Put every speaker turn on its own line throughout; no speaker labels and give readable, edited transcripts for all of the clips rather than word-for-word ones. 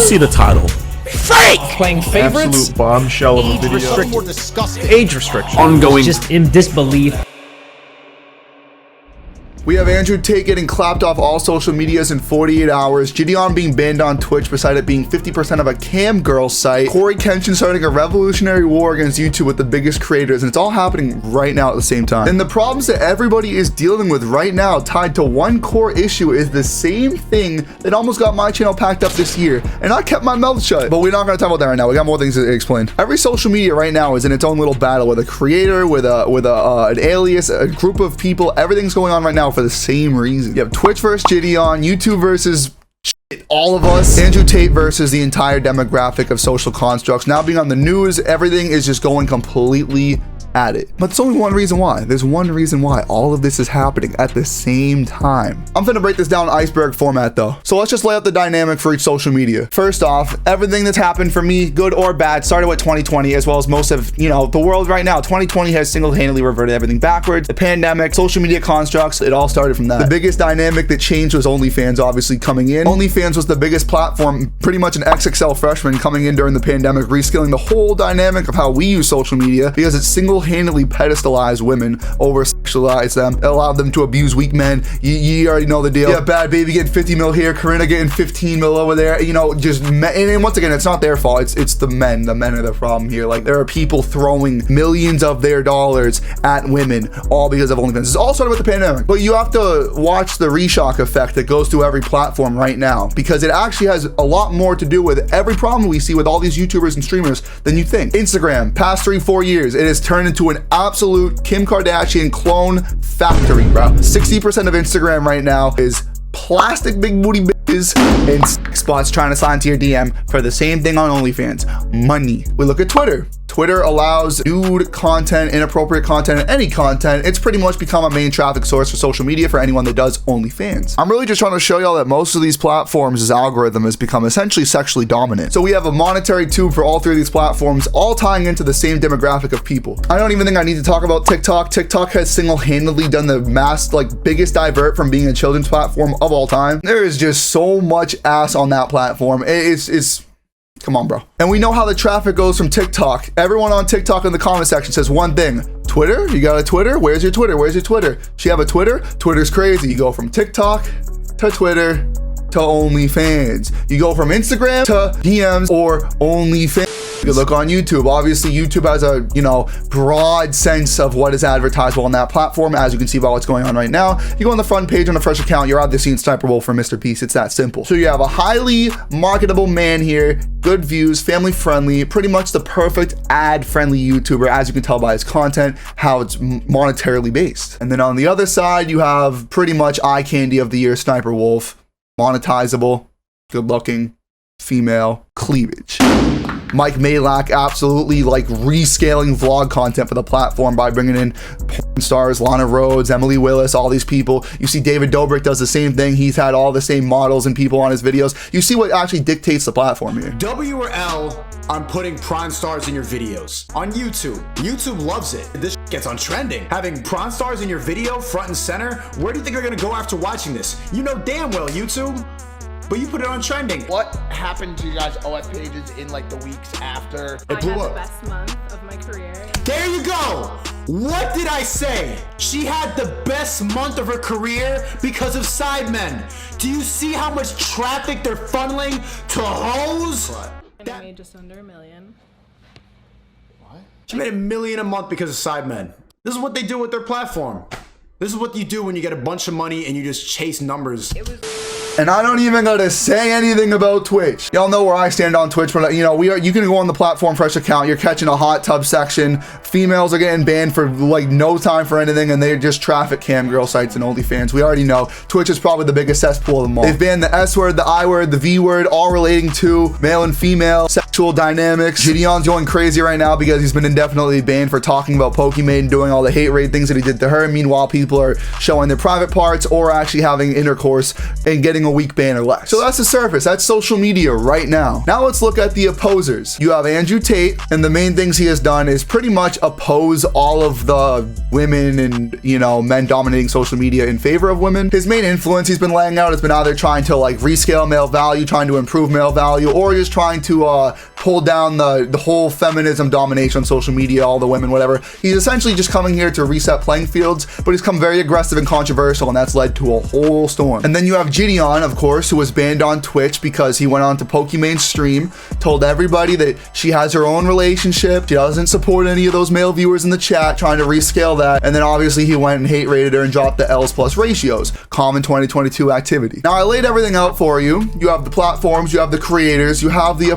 see the title.
Fake! Playing favorites?
Absolute bombshell of a video.
Age restriction.
Ongoing.
Just in disbelief.
We have Andrew Tate getting clapped off all social medias in 48 hours. Jidion being banned on Twitch beside it being 50% of a cam girl site. CoryxKenshin starting a revolutionary war against YouTube with the biggest creators, and it's all happening right now at the same time. And the problems that everybody is dealing with right now tied to one core issue is the same thing that almost got my channel packed up this year, and I kept my mouth shut. But we're not going to talk about that right now. We got more things to explain. Every social media right now is in its own little battle with a creator, with an alias, a group of people. Everything's going on right now for the same reason. You have Twitch versus Jidion, YouTube versus all of us, Andrew Tate versus the entire demographic of social constructs. Now being on the news, everything is just going completely at it. But there's only one reason why. There's one reason why all of this is happening at the same time. I'm gonna break this down in iceberg format though. So let's just lay out the dynamic for each social media. First off, everything that's happened for me, good or bad, started with 2020, as well as most of, the world right now. 2020 has single-handedly reverted everything backwards. The pandemic, social media constructs, it all started from that. The biggest dynamic that changed was OnlyFans obviously coming in. OnlyFans was the biggest platform, pretty much an XXL freshman coming in during the pandemic, reskilling the whole dynamic of how we use social media because it's single-handedly pedestalized women, over sexualized them, allowed them to abuse weak men. You already know the deal. Yeah, Bad Baby getting 50 mil here, Corinna getting 15 mil over there, just men. And once again, it's not their fault, it's the men are the problem here. Like, there are people throwing millions of their dollars at women all because of OnlyFans. It's all started with the pandemic, but you have to watch the reshock effect that goes through every platform right now, because it actually has a lot more to do with every problem we see with all these YouTubers and streamers than you think. Instagram, past 3-4 years, it has turned into an absolute Kim Kardashian clone factory, bro. 60% of Instagram right now is plastic big booty bitches and spots trying to sign to your DM for the same thing on OnlyFans. Money. We look at Twitter. Twitter allows nude content, inappropriate content, and any content. It's pretty much become a main traffic source for social media for anyone that does OnlyFans. I'm really just trying to show y'all that most of these platforms' algorithm has become essentially sexually dominant. So we have a monetary tube for all three of these platforms, all tying into the same demographic of people. I don't even think I need to talk about TikTok. TikTok has single-handedly done the biggest divert from being a children's platform of all time. There is just so much ass on that platform. It's come on, bro. And we know how the traffic goes from TikTok. Everyone on TikTok in the comment section says one thing: Twitter? You got a Twitter? Where's your Twitter? Where's your Twitter? She have a Twitter? Twitter's crazy. You go from TikTok to Twitter to OnlyFans. You go from Instagram to DMs or OnlyFans. You can look on YouTube. Obviously, YouTube has a, broad sense of what is advertisable on that platform, as you can see by what's going on right now. You go on the front page on a fresh account, you're obviously seeing Sniper Wolf for Mr. Beast. It's that simple. So you have a highly marketable man here, good views, family friendly, pretty much the perfect ad friendly YouTuber, as you can tell by his content, how it's monetarily based. And then on the other side, you have pretty much eye candy of the year, Sniper Wolf, monetizable, good looking, female, cleavage. Mike Malak absolutely rescaling vlog content for the platform by bringing in porn stars, Lana Rhoades, Emily Willis, all these people. You see David Dobrik does the same thing. He's had all the same models and people on his videos. You see what actually dictates the platform here.
W or L on putting prawn stars in your videos on YouTube. YouTube loves it. This gets on trending. Having prawn stars in your video front and center, where do you think they're gonna go after watching this? You know damn well, YouTube. But you put it on trending.
What happened to you guys' OF pages in the weeks after?
It blew up.
The best month of my career.
There you go. What did I say? She had the best month of her career because of Sidemen. Do you see how much traffic they're funneling to hoes?
And I made just under $1 million.
What? She made $1 million a month because of Sidemen. This is what they do with their platform. This is what you do when you get a bunch of money and you just chase numbers.
And I don't even gotta say anything about Twitch. Y'all know where I stand on Twitch, but you can go on the platform fresh account, you're catching a hot tub section. Females are getting banned for no time for anything, and they're just traffic cam girl sites and OnlyFans. We already know Twitch is probably the biggest cesspool of them all. They've banned the S word, the I word, the V word, all relating to male and female sexual dynamics. Jidion's going crazy right now because he's been indefinitely banned for talking about Pokimane and doing all the hate raid things that he did to her. Meanwhile, people are showing their private parts or actually having intercourse and getting getting a week ban or less. So that's the surface. That's social media right now. Now let's look at the opposers. You have Andrew Tate, and the main things he has done is pretty much oppose all of the women and, you know, men dominating social media in favor of women. His main influence he's been laying out has been either trying to like rescale male value, trying to improve male value, or just trying to pull down the whole feminism domination on social media, all the women, whatever. He's essentially just coming here to reset playing fields, but he's come very aggressive and controversial, and that's led to a whole storm. And then you have Jidion, of course, who was banned on Twitch because he went on to Pokemon's stream, told everybody that she has her own relationship, she doesn't support any of those male viewers in the chat, trying to rescale that, and then obviously he went and hate rated her and dropped the L's plus ratios, common 2022 activity. Now I laid everything out for you. You have the platforms, you have the creators, you have the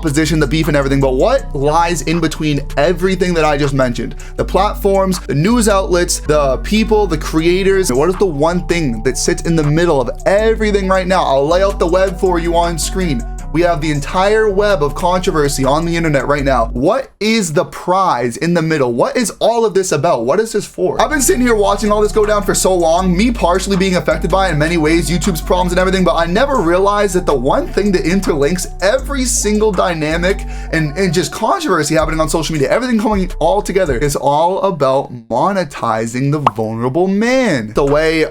opposition, the beef and everything, but what lies in between everything that I just mentioned? The platforms, the news outlets, the people, the creators. What is the one thing that sits in the middle of everything right now? I'll lay out the web for you on screen. We have the entire web of controversy on the internet right now. What is the prize in the middle? What is all of this about? What is this for? I've been sitting here watching all this go down for so long, me partially being affected by it in many ways, YouTube's problems and everything, but I never realized that the one thing that interlinks every single dynamic and just controversy happening on social media, everything coming all together, is all about monetizing the vulnerable man. The way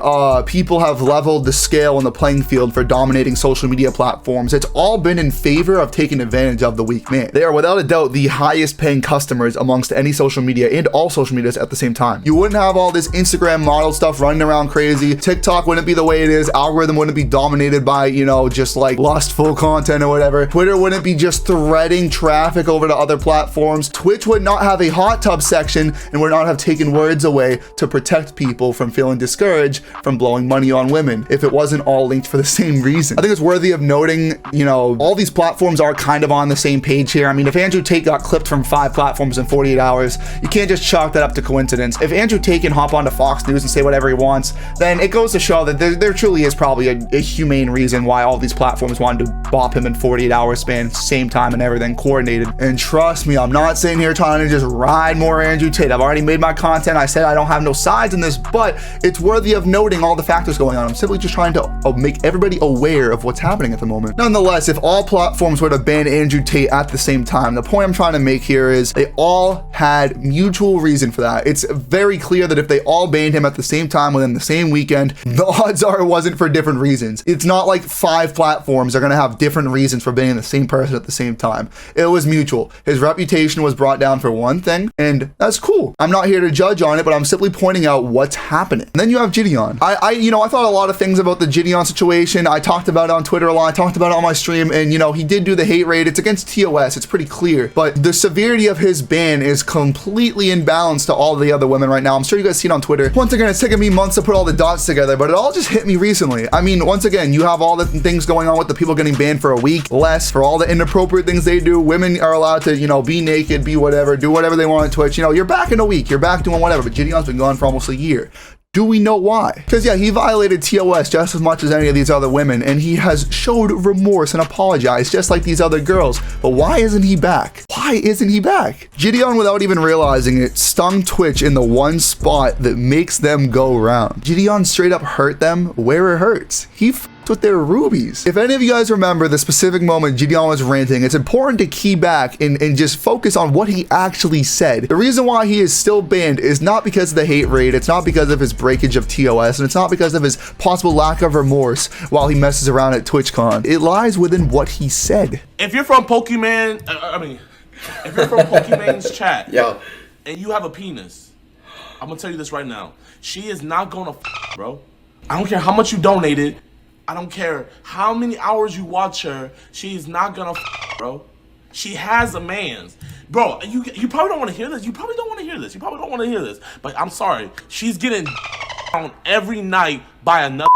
people have leveled the scale and the playing field for dominating social media platforms, it's all been in favor of taking advantage of the weak man. They are without a doubt the highest paying customers amongst any social media and all social medias at the same time. You wouldn't have all this Instagram model stuff running around crazy. TikTok wouldn't be the way it is. Algorithm wouldn't be dominated by, you know, just like lustful content or whatever. Twitter wouldn't be just threading traffic over to other platforms. Twitch would not have a hot tub section and would not have taken words away to protect people from feeling discouraged from blowing money on women if it wasn't all linked for the same reason. I think it's worthy of noting, you know, all these platforms are kind of on the same page here. I mean, if Andrew Tate got clipped from 5 platforms in 48 hours, you can't just chalk that up to coincidence. If Andrew Tate can hop onto Fox News and say whatever he wants, then it goes to show that there truly is probably a humane reason why all these platforms wanted to bop him in 48-hour span, same time and everything, coordinated. And trust me, I'm not sitting here trying to just ride more Andrew Tate. I've already made my content. I said I don't have no sides in this, but it's worthy of noting all the factors going on. I'm simply just trying to make everybody aware of what's happening at the moment. Nonetheless, if all platforms were to ban Andrew Tate at the same time, the point I'm trying to make here is they all had mutual reason for that. It's very clear that if they all banned him at the same time within the same weekend, the odds are it wasn't for different reasons. It's not like 5 platforms are going to have different reasons for banning the same person at the same time. It was mutual. His reputation was brought down for one thing, and that's cool. I'm not here to judge on it, but I'm simply pointing out what's happening. And then you have Jidion. I thought a lot of things about the Jidion situation. I talked about it on Twitter a lot. I talked about it on my stream, and he did do the hate raid. It's against TOS. It's pretty clear, but the severity of his ban is completely in balance to all the other women right now. I'm sure you guys see it on Twitter. Once again, it's taken me months to put all the dots together, but it all just hit me recently. I mean, once again, you have all the things going on with the people getting banned for a week, less for all the inappropriate things they do. Women are allowed to, be naked, be whatever, do whatever they want on Twitch. You're back in a week, you're back doing whatever, but Jidion's been gone for almost a year. Do we know why? Because yeah, he violated TOS just as much as any of these other women, and he has showed remorse and apologized just like these other girls. But why isn't he back? Why isn't he back? Jidion, without even realizing it, stung Twitch in the one spot that makes them go round. Jidion straight up hurt them where it hurts. He with their rubies. If any of you guys remember the specific moment Jidion was ranting, it's important to key back and just focus on what he actually said. The reason why he is still banned is not because of the hate raid, it's not because of his breakage of TOS, and it's not because of his possible lack of remorse while he messes around at TwitchCon. It lies within what he said.
If you're from Pokemon, if you're from Pokemon's chat, and you have a penis, I'm gonna tell you this right now. She is not gonna bro. I don't care how much you donated. I don't care how many hours you watch her, she's not gonna bro. She has a man's. Bro, you probably don't want to hear this. You probably don't want to hear this. You probably don't want to hear this. But I'm sorry. She's getting on every night by another.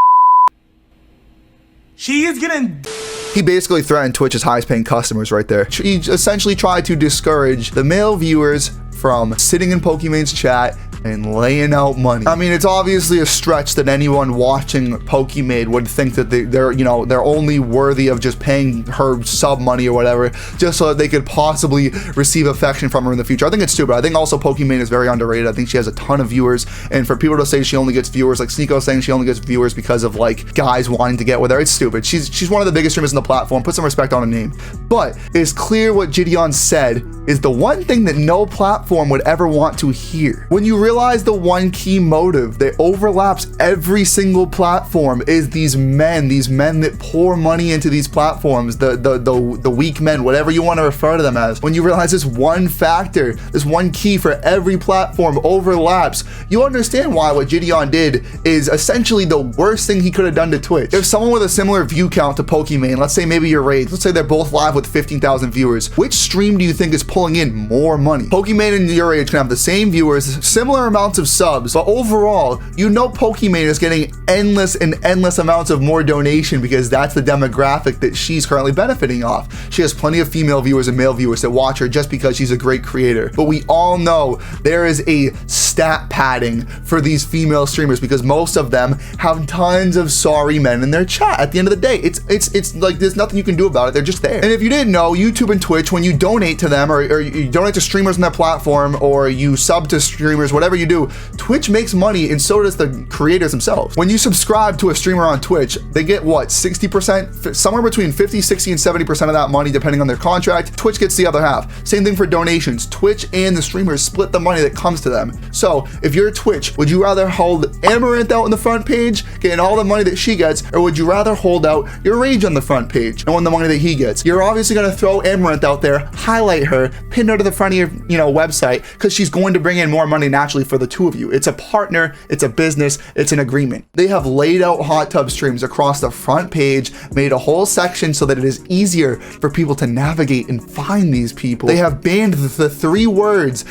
She is getting.
He basically threatened Twitch's highest paying customers right there. He essentially tried to discourage the male viewers from sitting in Pokemon's chat, and laying out money. I mean, it's obviously a stretch that anyone watching Pokimane would think that they're, you know, they're only worthy of just paying her sub money or whatever, just so that they could possibly receive affection from her in the future. I think it's stupid. I think also Pokimane is very underrated. I think she has a ton of viewers, and for people to say she only gets viewers, like Sneako saying she only gets viewers because of like guys wanting to get with her, it's stupid. She's one of the biggest streamers in the platform. Put some respect on her name. But it's clear what Jidion said is the one thing that no platform would ever want to hear. When you realize the one key motive that overlaps every single platform is these men that pour money into these platforms, the weak men, whatever you want to refer to them as. When you realize this one factor, this one key for every platform overlaps, you understand why what Jidion did is essentially the worst thing he could have done to Twitch. If someone with a similar view count to Pokimane, let's say maybe your Rage, let's say they're both live with 15,000 viewers, which stream do you think is pulling in more money? Pokimane and your Rage can have the same viewers, similar amounts of subs, but overall, you know Pokimane is getting endless amounts of more donation because that's the demographic that she's currently benefiting off. She has plenty of female viewers and male viewers that watch her just because she's a great creator. But we all know there is a stat padding for these female streamers because most of them have tons of sorry men in their chat. At the end of the day, it's like there's nothing you can do about it. They're just there. And if you didn't know, YouTube and Twitch, when you donate to them or you donate to streamers on that platform or you sub to streamers, whatever you do, Twitch makes money and so does the creators themselves. When you subscribe to a streamer on Twitch, they get what, 60%, somewhere between 50, 60, and 70% of that money depending on their contract. Twitch gets the other half. Same thing for donations. Twitch and the streamers split the money that comes to them. So if you're Twitch, would you rather hold Amaranth out on the front page, getting all the money that she gets, or would you rather hold out your Rage on the front page, knowing the money that he gets? You're obviously gonna throw Amaranth out there, highlight her, pin her to the front of your website, because she's going to bring in more money naturally for the two of you. It's a partner, it's a business, it's an agreement. They have laid out hot tub streams across the front page, made a whole section so that it is easier for people to navigate and find these people. They have banned the three words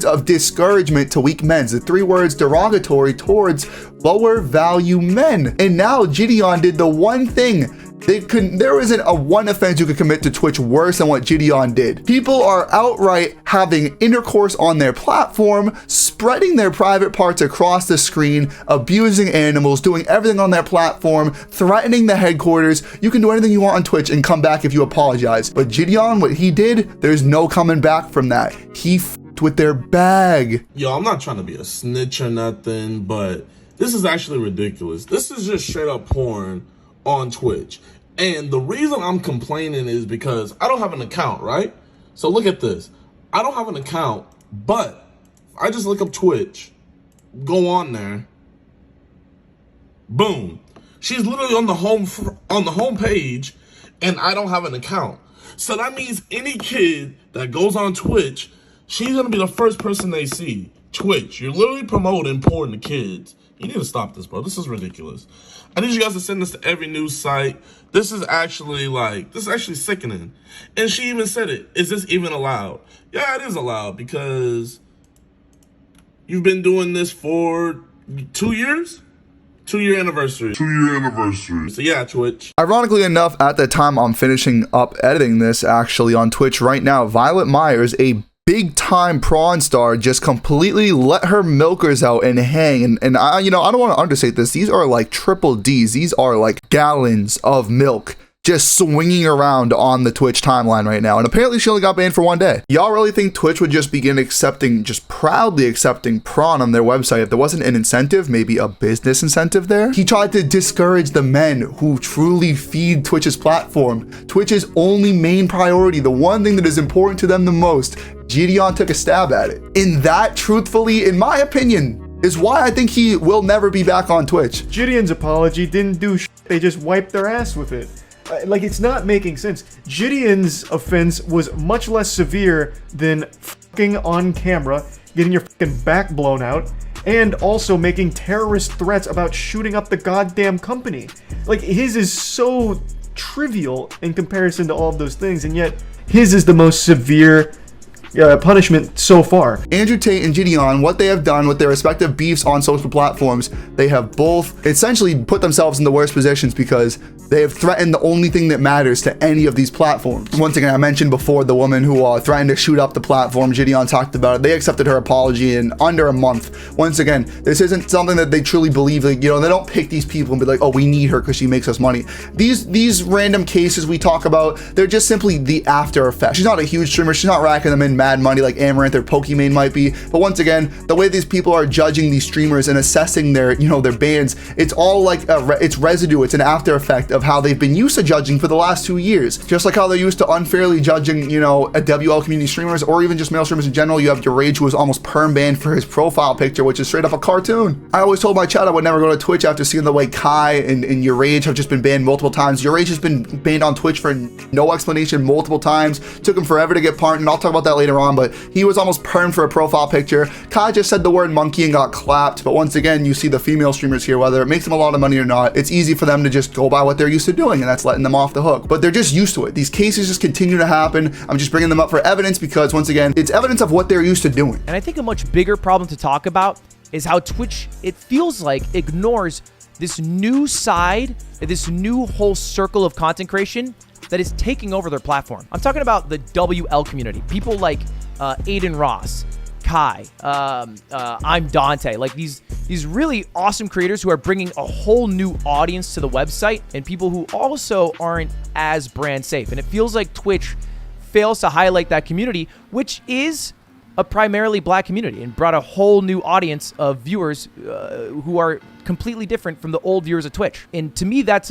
of discouragement to weak men, the three words derogatory towards lower value men. And now Jidion did the one thing there isn't a one offense you could commit to Twitch worse than what Jidion did. People are outright having intercourse on their platform, spreading their private parts across the screen, abusing animals, doing everything on their platform, threatening the headquarters. You can do anything you want on Twitch and come back if you apologize. But Jidion, what he did, there's no coming back from that. He f***ed with their bag.
Yo, I'm not trying to be a snitch or nothing, but this is actually ridiculous. This is just straight up porn on Twitch. And the reason I'm complaining is because I don't have an account, right? So look at this. I don't have an account, but I just look up Twitch, go on there, boom. She's literally on the home page, and I don't have an account. So that means any kid that goes on Twitch, she's gonna be the first person they see. Twitch, you're literally promoting porn to kids. You need to stop this, bro. This is ridiculous. I need you guys to send this to every news site. This is actually sickening. And she even said it. Is this even allowed? Yeah, it is allowed because you've been doing this for 2 years? 2-year anniversary. 2-year anniversary. So yeah, Twitch.
Ironically enough, at the time I'm finishing up editing this actually on Twitch right now, Violet Myers, a big time prawn star, just completely let her milkers out and hang. And I don't want to understate this. These are like triple D's. These are like gallons of milk just swinging around on the Twitch timeline right now. And apparently she only got banned for 1 day. Y'all really think Twitch would just begin proudly accepting prawn on their website if there wasn't an incentive, maybe a business incentive there? He tried to discourage the men who truly feed Twitch's platform. Twitch's only main priority, the one thing that is important to them the most. Jidion took a stab at it. And that, truthfully, in my opinion, is why I think he will never be back on Twitch.
Jidion's apology didn't do shit. They just wiped their ass with it. Like, it's not making sense. Jidion's offense was much less severe than fucking on camera, getting your fucking back blown out, and also making terrorist threats about shooting up the goddamn company. Like, his is so trivial in comparison to all of those things, and yet his is the most severe punishment so far.
Andrew Tate and Jidion, what they have done with their respective beefs on social platforms, they have both essentially put themselves in the worst positions because They have threatened the only thing that matters to any of these platforms. Once again, I mentioned before the woman who threatened to shoot up the platform. Jidion talked about it. They accepted her apology in under a month. Once again, this isn't something that they truly believe. Like, you know, they don't pick these people and be like, oh, we need her because she makes us money. These random cases we talk about, they're just simply the after effect. She's not a huge streamer. She's not racking them in mad money like Amaranth or Pokimane might be. But once again, the way these people are judging these streamers and assessing their, you know, their bans, it's all like it's residue. It's an after effect of how they've been used to judging for the last 2 years. Just like how they're used to unfairly judging, you know, a WL community streamers or even just male streamers in general. You have your Rage, who was almost perm banned for his profile picture, which is straight up a cartoon. I always told my chat I would never go to Twitch after seeing the way Kai and your Rage have just been banned multiple times. Your Rage has been banned on Twitch for no explanation multiple times. Took him forever to get pardoned, and I'll talk about that later on, but he was almost permed for a profile picture. Kai just said the word monkey and got clapped, but once again, you see the female streamers here, whether it makes them a lot of money or not, it's easy for them to just go by what they're used to doing, and that's letting them off the hook. But they're just used to it. These cases just continue to happen. I'm just bringing them up for evidence because, once again, it's evidence of what they're used to doing.
And I think a much bigger problem to talk about is how Twitch, it feels like, ignores this new side, this new whole circle of content creation that is taking over their platform. I'm talking about the WL community. People like Aiden Ross, Kai, I'm Dante, like these really awesome creators who are bringing a whole new audience to the website, and people who also aren't as brand safe. And it feels like Twitch fails to highlight that community, which is a primarily black community, and brought a whole new audience of viewers who are completely different from the old viewers of Twitch. And to me, that's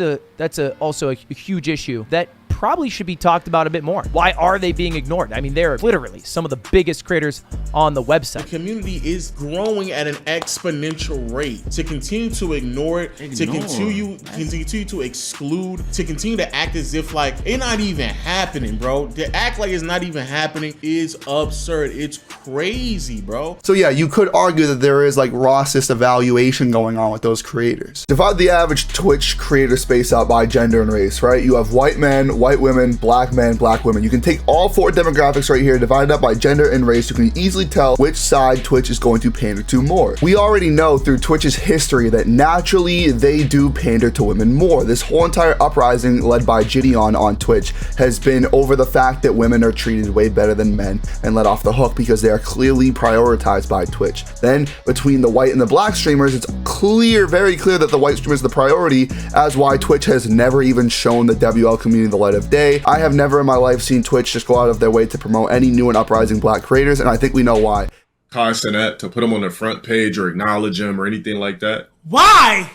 also a huge issue that probably should be talked about a bit more. Why are they being ignored? I mean, they're literally some of the biggest creators on the website.
The community is growing at an exponential rate. To continue to ignore it, to continue to exclude, to continue to act as if like it's not even happening, bro. To act like it's not even happening is absurd. It's crazy, bro.
So yeah, you could argue that there is like racist evaluation going on with those creators. Divide the average Twitch creator space out by gender and race, right? You have white men, white women, black men, black women. You can take all 4 demographics right here, divide it up by gender and race. You can easily tell which side Twitch is going to pander to more. We already know through Twitch's history that naturally they do pander to women more. This whole entire uprising led by Jidion on Twitch has been over the fact that women are treated way better than men and let off the hook because they are clearly prioritized by Twitch. Then between the white and the black streamers, it's clear, very clear that the white streamer is the priority, as why Twitch has never even shown the WL community the light of day. I have never in my life seen Twitch just go out of their way to promote any new and uprising black creators, and I think we know why.
Cenat, to put them on the front page or acknowledge them or anything like that.
Why?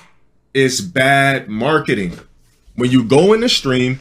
It's bad marketing. When you go in the stream,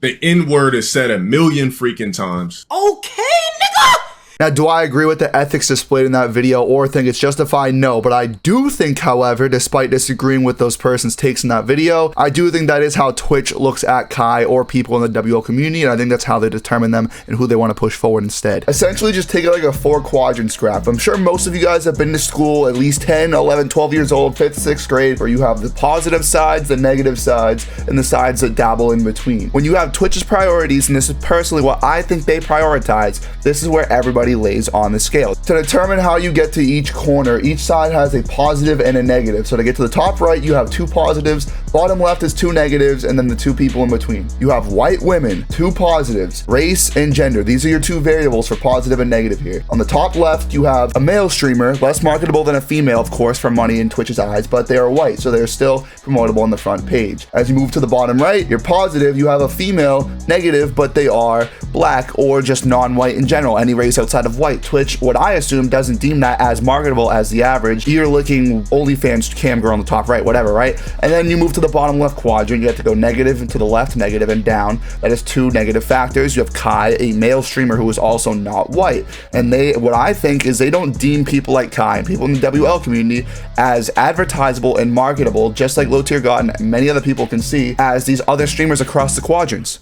the N-word is said 1,000,000 freaking times.
Okay, nigga.
Now, do I agree with the ethics displayed in that video or think it's justified? No, but I do think, however, despite disagreeing with those persons' takes in that video, I do think that is how Twitch looks at Kai or people in the WL community, and I think that's how they determine them and who they want to push forward instead. Essentially, just take it like a 4-quadrant graph. I'm sure most of you guys have been to school at least 10, 11, 12 years old, 5th, 6th grade, where you have the positive sides, the negative sides, and the sides that dabble in between. When you have Twitch's priorities, and this is personally what I think they prioritize, this is where everybody lays on the scale. To determine how you get to each corner, each side has a positive and a negative. So to get to the top right, you have 2 positives, bottom left is 2 negatives, and then the 2 people in between. You have white women, 2 positives, race and gender. These are your 2 variables for positive and negative here. On the top left, you have a male streamer, less marketable than a female, of course, for money in Twitch's eyes, but they are white, so they're still promotable on the front page. As you move to the bottom right, you're positive, you have a female, negative, but they are black or just non-white in general, any race outside of white. Twitch, what I assume, doesn't deem that as marketable as the average ear-licking OnlyFans cam girl on the top right, whatever, right? And then you move to the bottom left quadrant, you have to go negative and to the left, negative and down. That is 2 negative factors. You have Kai, a male streamer who is also not white. And what I think is they don't deem people like Kai and people in the WL community as advertisable and marketable, just like LowTierGod and many other people can see, as these other streamers across the quadrants.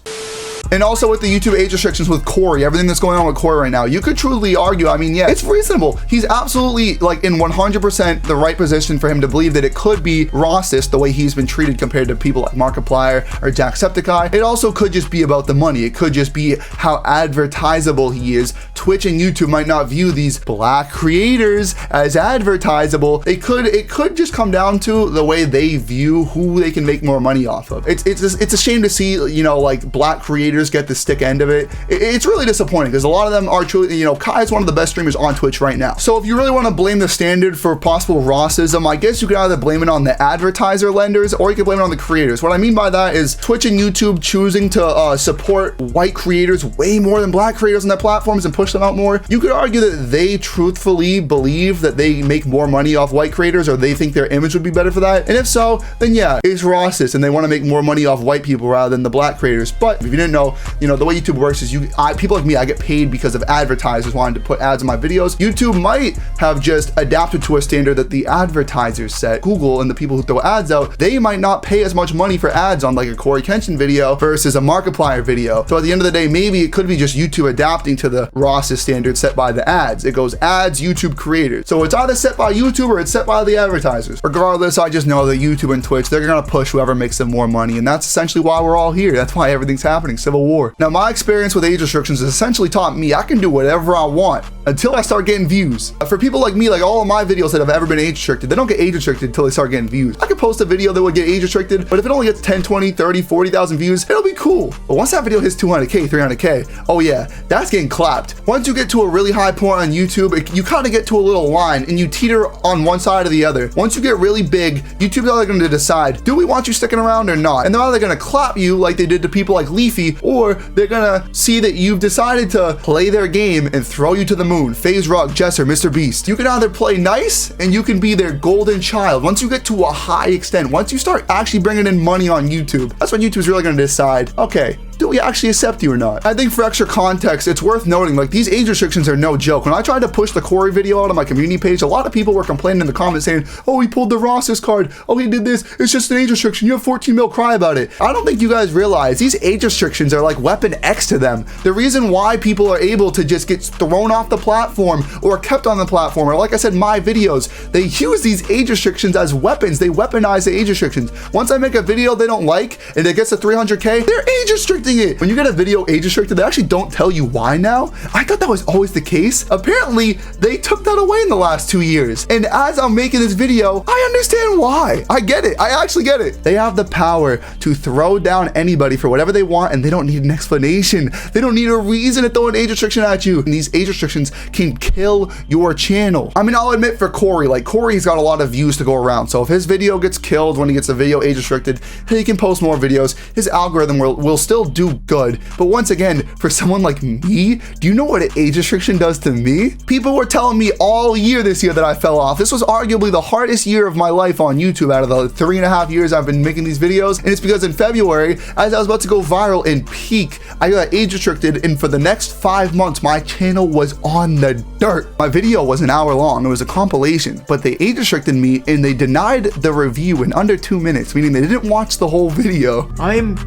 And also with the YouTube age restrictions with Cory, everything that's going on with Cory right now, you could truly argue, I mean, yeah, it's reasonable. He's absolutely like in 100% the right position for him to believe that it could be racist the way he's been treated compared to people like Markiplier or Jacksepticeye. It also could just be about the money. It could just be how advertisable he is. Twitch and YouTube might not view these black creators as advertisable. It could just come down to the way they view who they can make more money off of. It's a shame to see, you know, like black creators get the stick end of it. It's really disappointing because a lot of them are truly, you know, Kai is one of the best streamers on Twitch right now. So if you really want to blame the standard for possible racism, I guess you could either blame it on the advertiser lenders or you could blame it on the creators. What I mean by that is Twitch and YouTube choosing to support white creators way more than black creators on their platforms and push them out more. You could argue that they truthfully believe that they make more money off white creators, or they think their image would be better for that. And if so, then yeah, it's racist and they want to make more money off white people rather than the black creators. But if you didn't know, you know, the way YouTube works is people like me, I get paid because of advertisers wanting to put ads in my videos. YouTube might have just adapted to a standard that the advertisers set. Google and the people who throw ads out, they might not pay as much money for ads on like a CoryxKenshin video versus a Markiplier video. So at the end of the day, maybe it could be just YouTube adapting to the racist standard set by the ads. It goes ads, YouTube, creators. So it's either set by YouTube or it's set by the advertisers. Regardless, I just know that YouTube and Twitch, they're gonna push whoever makes them more money, and that's essentially why we're all here. That's why everything's happening, civil war. Now, my experience with age restrictions has essentially taught me I can do whatever I want until I start getting views. For people like me, like all of my videos that have ever been age restricted, they don't get age restricted until they start getting views. I could post a video that would get age restricted, but if it only gets 10, 20, 30, 40,000 views, it'll be cool. But once that video hits 200K, 300K, oh yeah, that's getting clapped. Once you get to a really high point on YouTube, you kind of get to a little line and you teeter on one side or the other. Once you get really big, YouTube's either going to decide, do we want you sticking around or not? And they're either going to clap you like they did to people like Leafy, or they're going to see that you've decided to play their game and throw you to the moon. FaZe Rock, Jesser, Mr. Beast. You can either play nice and you can be their golden child. Once you get to a high extent, once you start actually bringing in money on YouTube, that's when YouTube's really going to decide, okay, do we actually accept you or not? I think for extra context, it's worth noting, like, these age restrictions are no joke. When I tried to push the Cory video out on my community page, a lot of people were complaining in the comments saying, oh, he pulled the racist card. Oh, he did this. It's just an age restriction. You have 14 mil, cry about it. I don't think you guys realize these age restrictions are like Weapon X to them. The reason why people are able to just get thrown off the platform or kept on the platform, or like I said, my videos, they use these age restrictions as weapons. They weaponize the age restrictions. Once I make a video they don't like and it gets to 300K, they're age restricting it. When you get a video age restricted, they actually don't tell you why now. I thought that was always the case. Apparently, they took that away in the last 2 years. And as I'm making this video, I understand why. I get it. I actually get it. They have the power to throw down anybody for whatever they want, and they don't need an explanation. They don't need a reason to throw an age restriction at you. And these age restrictions can kill your channel. I mean, I'll admit for Cory, like, Cory's got a lot of views to go around. So if his video gets killed when he gets a video age restricted, he can post more videos. His algorithm will still do good. But once again, for someone like me, do you know what an age restriction does to me? People were telling me all year this year that I fell off. This was arguably the hardest year of my life on YouTube out of the 3.5 years I've been making these videos. And it's because in February, as I was about to go viral and peak, I got age restricted, and for the next 5 months, my channel was on the dirt. My video was an hour long. It was a compilation, but they age restricted me and they denied the review in under 2 minutes, meaning they didn't watch the whole video.
I'm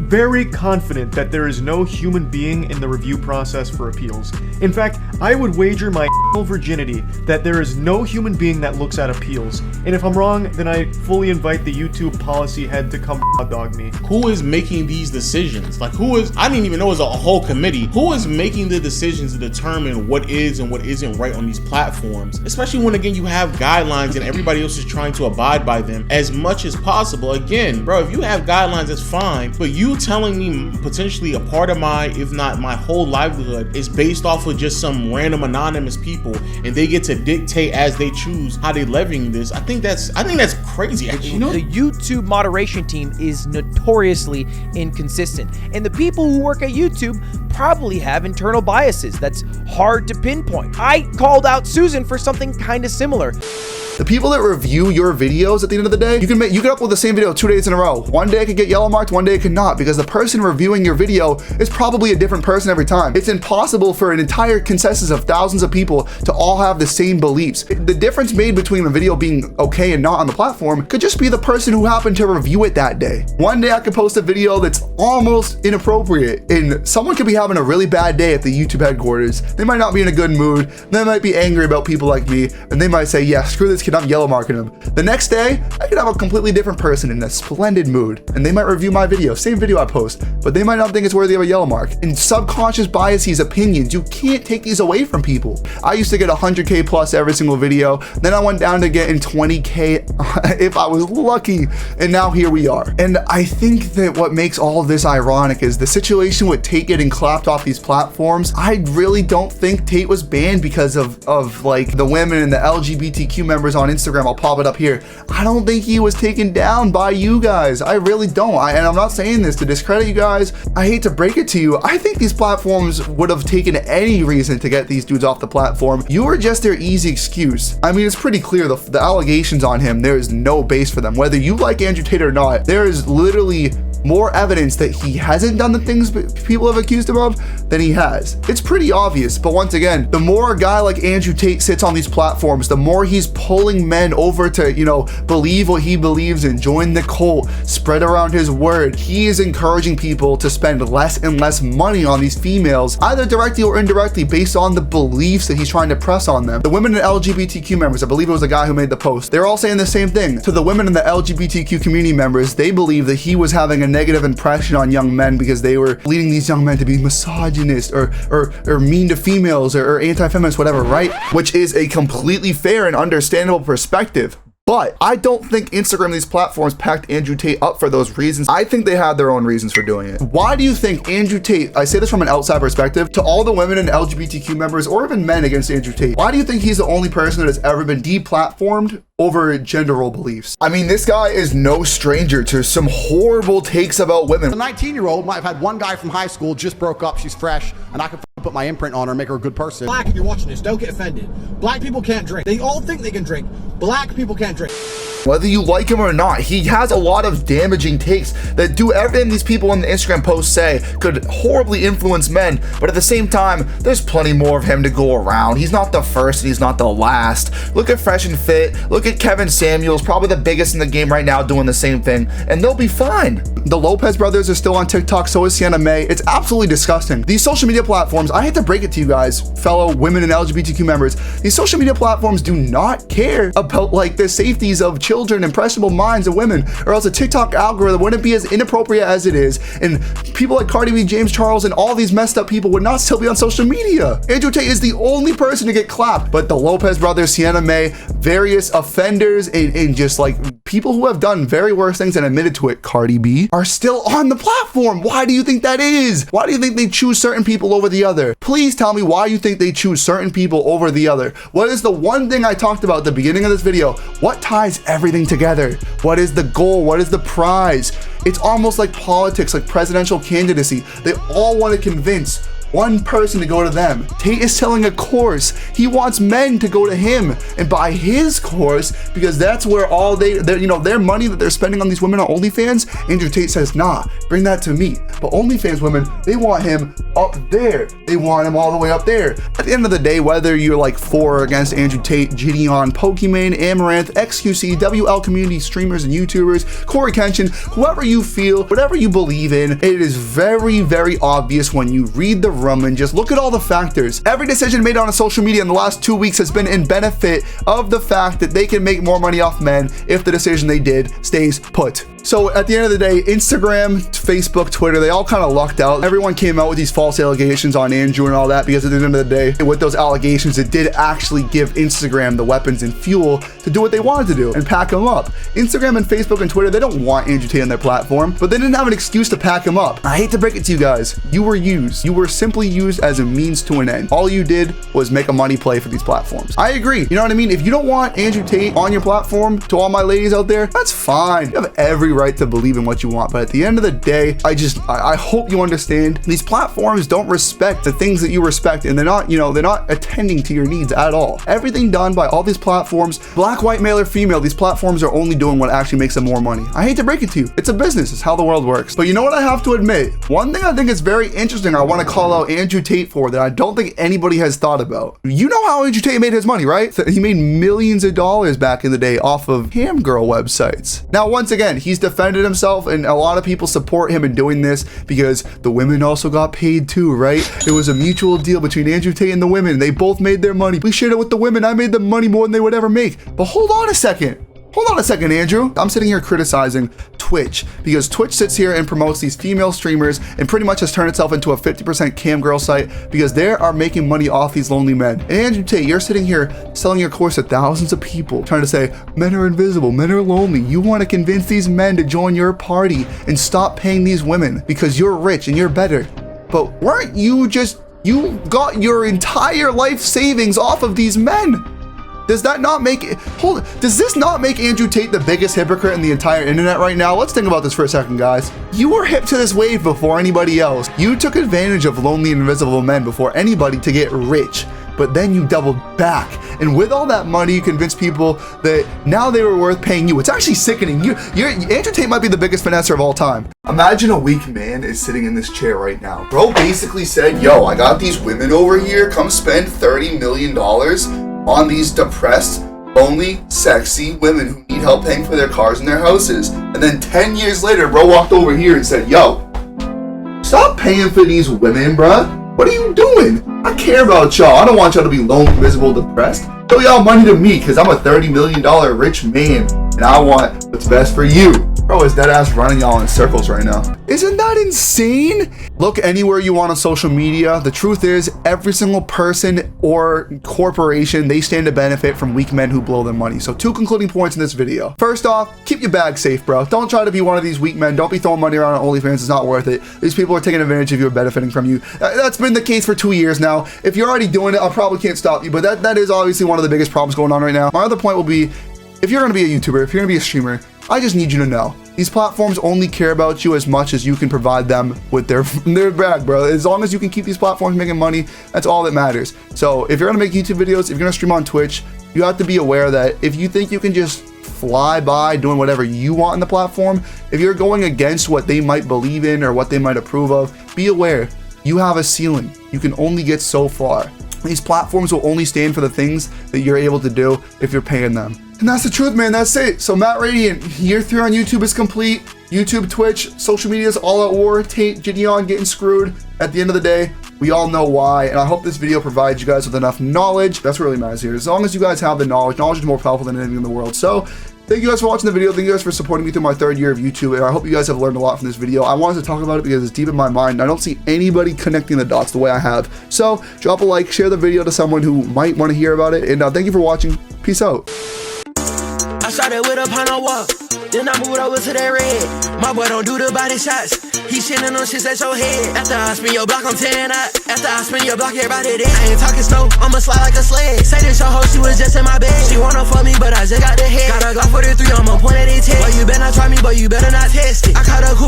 very confident that there is no human being in the review process for appeals. In fact, I would wager my virginity that there is no human being that looks at appeals. And if I'm wrong, then I fully invite the YouTube policy head to come hot dog me.
Who is making these decisions? Like, who is, I didn't even know it was a whole committee. Who is making the decisions to determine what is and what isn't right on these platforms? Especially when, again, you have guidelines and everybody else is trying to abide by them as much as possible. Again, bro, if you have guidelines, that's fine. But you telling me potentially a part of my, if not my whole livelihood, is based off of just some random anonymous people, and they get to dictate as they choose how they levying this. I think that's crazy. You know,
the YouTube moderation team is notoriously inconsistent, and the people who work at YouTube probably have internal biases that's hard to pinpoint. I called out Susan for something kind of similar.
The people that review your videos at the end of the day, you can upload the same video 2 days in a row. One day it could get yellow marked, one day it could not, because the person reviewing your video is probably a different person every time. It's impossible for an entire consensus of thousands of people to all have the same beliefs. The difference made between a video being okay and not on the platform could just be the person who happened to review it that day. One day I could post a video that's almost inappropriate, and someone could be having a really bad day at the YouTube headquarters. They might not be in a good mood. They might be angry about people like me, and they might say, yeah, screw this kid, I'm yellow marking him. The next day, I could have a completely different person in a splendid mood, and they might review my video, same video I post, but they might not think it's worthy of a yellow mark. And subconscious biases, opinions, you can't take these away from people. I used to get 100K plus every single video, then I went down to getting 20K if I was lucky, and now here we are. And I think that what makes all of this ironic is the situation with Tate getting clapped off these platforms. I really don't think Tate was banned because of like the women and the LGBTQ members on Instagram. I'll pop it up here. I don't think he was taken down by you guys. I really don't. And I'm not saying this to discredit you guys. I hate to break it to you. I think these platforms would have taken any reason to get these dudes off the platform. You were just their easy excuse. I mean, it's pretty clear the allegations on him, there is no base for them. Whether you like Andrew Tate or not, there is literally more evidence that he hasn't done the things people have accused him of than he has. It's pretty obvious, but once again, the more a guy like Andrew Tate sits on these platforms, the more he's pulling men over to, you know, believe what he believes in, join the cult, spread around his word. He is encouraging people to spend less and less money on these females, either directly or indirectly, based on the beliefs that he's trying to press on them. The women and LGBTQ members, I believe it was the guy who made the post, they're all saying the same thing. To the women and the LGBTQ community members, they believe that he was having a negative impression on young men because they were leading these young men to be misogynist or mean to females or anti-feminist, whatever, right? Which is a completely fair and understandable perspective. But I don't think Instagram and these platforms packed Andrew Tate up for those reasons. I think they had their own reasons for doing it. Why do you think Andrew Tate, I say this from an outside perspective, to all the women and LGBTQ members or even men against Andrew Tate, why do you think he's the only person that has ever been deplatformed over gender role beliefs? I mean, this guy is no stranger to some horrible takes about women.
A 19-year-old might have had one guy from high school, just broke up, she's fresh, and I can put my imprint on her, make her a good person.
Black, if you're watching this, don't get offended. Black people can't drink. They all think they can drink. Black people can't drink.
Whether you like him or not, he has a lot of damaging takes that do everything these people on the Instagram posts say could horribly influence men, but at the same time, there's plenty more of him to go around. He's not the first and he's not the last. Look at Fresh and Fit, look at Kevin Samuels, probably the biggest in the game right now, doing the same thing, and they'll be fine. The Lopez brothers are still on TikTok, so is Sienna May. It's absolutely disgusting. These social media platforms, I hate to break it to you guys, fellow women and LGBTQ members, these social media platforms do not care about like the safeties of children, impressionable minds of women, or else a TikTok algorithm wouldn't be as inappropriate as it is, and people like Cardi B, James Charles, and all these messed up people would not still be on social media. Andrew Tate is the only person to get clapped, but the Lopez brothers, Sienna May, various offenders, and just like people who have done very worse things and admitted to it, Cardi B, are still on the platform. Why do you think that is? Why do you think they choose certain people over the other? Please tell me why you think they choose certain people over the other. What is the one thing I talked about at the beginning of this video? What ties everything together? What is the goal? What is the prize? It's almost like politics, like presidential candidacy. They all want to convince one person to go to them. Tate is selling a course. He wants men to go to him and buy his course because that's where all their money that they're spending on these women on OnlyFans. Andrew Tate says, nah, bring that to me. But OnlyFans women, they want him up there. They want him all the way up there. At the end of the day, whether you're like for or against Andrew Tate, Jidion, Pokimane, Amaranth, XQC, WL community streamers and YouTubers, CoryxKenshin, whoever you feel, whatever you believe in, it is very, very obvious when you read the room and just look at all the factors. Every decision made on a social media in the last 2 weeks has been in benefit of the fact that they can make more money off men if the decision they did stays put. So at the end of the day, Instagram, Facebook, Twitter, they all kind of lucked out. Everyone came out with these false allegations on Andrew and all that because at the end of the day, with those allegations, it did actually give Instagram the weapons and fuel to do what they wanted to do and pack him up. Instagram and Facebook and Twitter, they don't want Andrew Tate on their platform, but they didn't have an excuse to pack him up. I hate to break it to you guys. You were used. You were simply used as a means to an end. All you did was make a money play for these platforms. I agree. You know what I mean? If you don't want Andrew Tate on your platform, to all my ladies out there, that's fine. You have every right to believe in what you want. But at the end of the day, I hope you understand these platforms don't respect the things that you respect, and they're not, you know, they're not attending to your needs at all. Everything done by all these platforms, black, white, male, or female, these platforms are only doing what actually makes them more money. I hate to break it to you. It's a business. It's how the world works. But you know what I have to admit? One thing I think is very interesting, I want to call out Andrew Tate for, that I don't think anybody has thought about. You know how Andrew Tate made his money, right? So he made millions of dollars back in the day off of cam girl websites. Now, once again, he's defended himself, and a lot of people support him in doing this because the women also got paid too, right? It was a mutual deal between Andrew Tate and the women. They both made their money. We shared it with the women. I made the money more than they would ever make. But hold on a second. Hold on a second, Andrew. I'm sitting here criticizing Twitch because Twitch sits here and promotes these female streamers and pretty much has turned itself into a 50% cam girl site because they are making money off these lonely men. And Andrew Tate, you're sitting here selling your course to thousands of people, trying to say men are invisible, men are lonely. You want to convince these men to join your party and stop paying these women because you're rich and you're better. But weren't you got your entire life savings off of these men? Does that not make it, does this not make Andrew Tate the biggest hypocrite in the entire internet right now? Let's think about this for a second, guys. You were hip to this wave before anybody else. You took advantage of lonely and invisible men before anybody to get rich, but then you doubled back. And with all that money, you convinced people that now they were worth paying you. It's actually sickening. Andrew Tate might be the biggest finesser of all time. Imagine a weak man is sitting in this chair right now. Bro basically said, yo, I got these women over here. Come spend $30 million on these depressed, lonely, sexy women who need help paying for their cars and their houses. And then 10 years later, bro walked over here and said, yo, stop paying for these women, bruh. What are you doing? I care about y'all. I don't want y'all to be lonely, miserable, depressed. Show y'all money to me because I'm a $30 million rich man and I want what's best for you. Bro is dead ass running y'all in circles right now. Isn't that insane? Look anywhere you want on social media. The truth is, every single person or corporation, they stand to benefit from weak men who blow their money. So 2 concluding points in this video. First off, keep your bag safe, bro. Don't try to be one of these weak men. Don't be throwing money around on OnlyFans. It's not worth it. These people are taking advantage of you or benefiting from you. That's been the case for 2 years now. If you're already doing it, I probably can't stop you, but that is obviously one of the biggest problems going on right now. My other point will be, if you're going to be a YouTuber, if you're going to be a streamer, I just need you to know, these platforms only care about you as much as you can provide them with their bag, bro. As long as you can keep these platforms making money, that's all that matters. So if you're gonna make YouTube videos, if you're gonna stream on Twitch, you have to be aware that if you think you can just fly by doing whatever you want in the platform, if you're going against what they might believe in or what they might approve of, be aware, you have a ceiling. You can only get so far. These platforms will only stand for the things that you're able to do if you're paying them. And that's the truth, man. That's it. So Matt Radiant, year 3 on YouTube is complete. YouTube, Twitch, social media is all at war. Tate, Jidion getting screwed. At the end of the day, we all know why. And I hope this video provides you guys with enough knowledge. That's what really matters here. As long as you guys have the knowledge is more powerful than anything in the world. So thank you guys for watching the video. Thank you guys for supporting me through my 3rd year of YouTube. And I hope you guys have learned a lot from this video. I wanted to talk about it because it's deep in my mind. I don't see anybody connecting the dots the way I have. So drop a like, share the video to someone who might want to hear about it. And thank you for watching. Peace out.
I started with a pint on walk, then I moved over to that red. My boy don't do the body shots. He shitting on shit at your head. After I spin your block, I'm tearing up. After I spin your block, everybody dead. I ain't talking slow, I'ma slide like a sled. Say this your hoe, she was just in my bed. She wanna fuck me, but I just got the head. Got a Glock 43, I'ma point at it 10. Boy, you better not try me, but you better not test it. I caught a coupe.